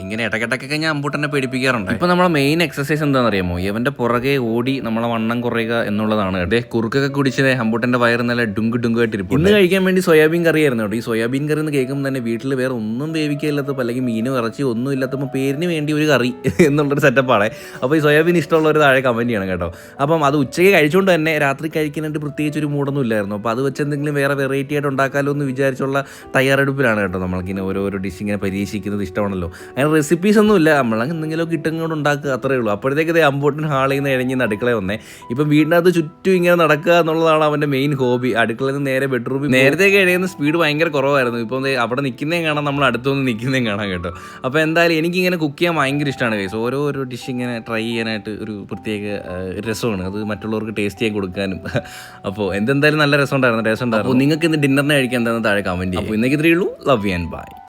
ഇങ്ങനെ ഇടയ്ക്കിടയ്ക്കൊക്കെ ഞാൻ അമ്പൂട്ടനെ പേടിപ്പിക്കാറുണ്ട്. ഇപ്പൊ നമ്മളെ മെയിൻ എക്സസൈസ് എന്താണെന്ന് അറിയാമോ? ഇവന്റെ പുറകെ ഓടി നമ്മളെ വണ്ണം കുറയുക എന്നുള്ളതാണ്. കേട്ടോ കുറുക്കൊക്കെ കുടിച്ചത് അമ്പൂട്ടന്റെ വയറ് നല്ല ഡുങ്ക് ഡുങ്കായിട്ട് ഇരിക്കും. ഇന്ന് കഴിക്കാൻ വേണ്ടി സോയാബീൻ കറി ആയിരുന്നു കേട്ടോ. ഈ സോയാബീൻ കറി എന്ന് കേൾക്കുമ്പോൾ തന്നെ വീട്ടിൽ വേറെ ഒന്നും വേവിക്കില്ലാത്തപ്പോൾ അല്ലെങ്കിൽ മീനും ഇറച്ചി ഒന്നും ഇല്ലാത്തപ്പോൾ പേരിന് വേണ്ടി ഒരു കറി എന്നുള്ളൊരു സെറ്റപ്പാണ്. അപ്പോൾ ഈ സോയാബീൻ ഇഷ്ടമുള്ളവർ താഴെ കമന്റ് ചെയ്യണം കേട്ടോ. അപ്പം അത് ഉച്ചയ്ക്ക് കഴിച്ചുകൊണ്ട് തന്നെ രാത്രി കഴിക്കാനായിട്ട് പ്രത്യേകിച്ച് ഒരു മൂടൊന്നും ഇല്ലായിരുന്നു. അപ്പോൾ അത് വെച്ച് എന്തെങ്കിലും വേറെ വെറൈറ്റി ആയിട്ട് ഉണ്ടാക്കാമല്ലോ എന്ന് വിചാരിച്ചുള്ള തയ്യാറെടുപ്പിലാണ് കേട്ടോ. നമ്മൾക്കിങ്ങനെ ഓരോരോ ഡിഷ് ഇങ്ങനെ പരീക്ഷിക്കുന്നത് ഇഷ്ടമാണല്ലോ. അങ്ങനെ റെസിപ്പീസ് ഒന്നും ഇല്ല, നമ്മൾ എന്തെങ്കിലും കിട്ടുന്നത് ഉണ്ടാക്കുക അത്രേ ഉള്ളൂ. അപ്പോഴത്തേക്ക് ഇത് അമ്പൂട്ടൻ ഹാളിൽ നിന്ന് ഇഴഞ്ഞ് അടുക്കള വന്നേ. ഇപ്പം വീടിനകത്ത് ചുറ്റും ഇങ്ങനെ നടക്കുക എന്നുള്ളതാണ് അവൻ്റെ മെയിൻ ഹോബി. അടുക്കളയിൽ നിന്ന് നേരെ ബെഡ്റൂമിൽ നേരത്തേക്ക് ഇഴയുന്ന സ്പീഡ് ഭയങ്കര കുറവായിരുന്നു. ഇപ്പം അവിടെ നിൽക്കുന്നതും കാണാം, നമ്മൾ അടുത്തൊന്ന് നിൽക്കുന്നതും കാണാം കേട്ടോ. അപ്പോൾ എന്തായാലും എനിക്കിങ്ങനെ കുക്ക് ചെയ്യാൻ ഭയങ്കര ഇഷ്ടമാണ് ഗൈസ്. ഓരോ ഡിഷ് ഇങ്ങനെ ട്രൈ ചെയ്യാനായിട്ട് ഒരു പ്രത്യേക രസമാണ് അത്, മറ്റുള്ളവർക്ക് ടേസ്റ്റ് ചെയ്യാൻ കൊടുക്കാനും. അപ്പോൾ എന്തായാലും നല്ല രസം ഉണ്ടായിരുന്നു. അപ്പോൾ നിങ്ങൾക്ക് ഇന്ന് ഡിന്നറിന് കഴിക്കാൻ എന്താണെന്ന് താഴെ കമൻറ്റ് ചെയ്യും. അപ്പോൾ ഇന്നേക്ക് ഇത്രയേ ഉള്ളൂ. Love you and by.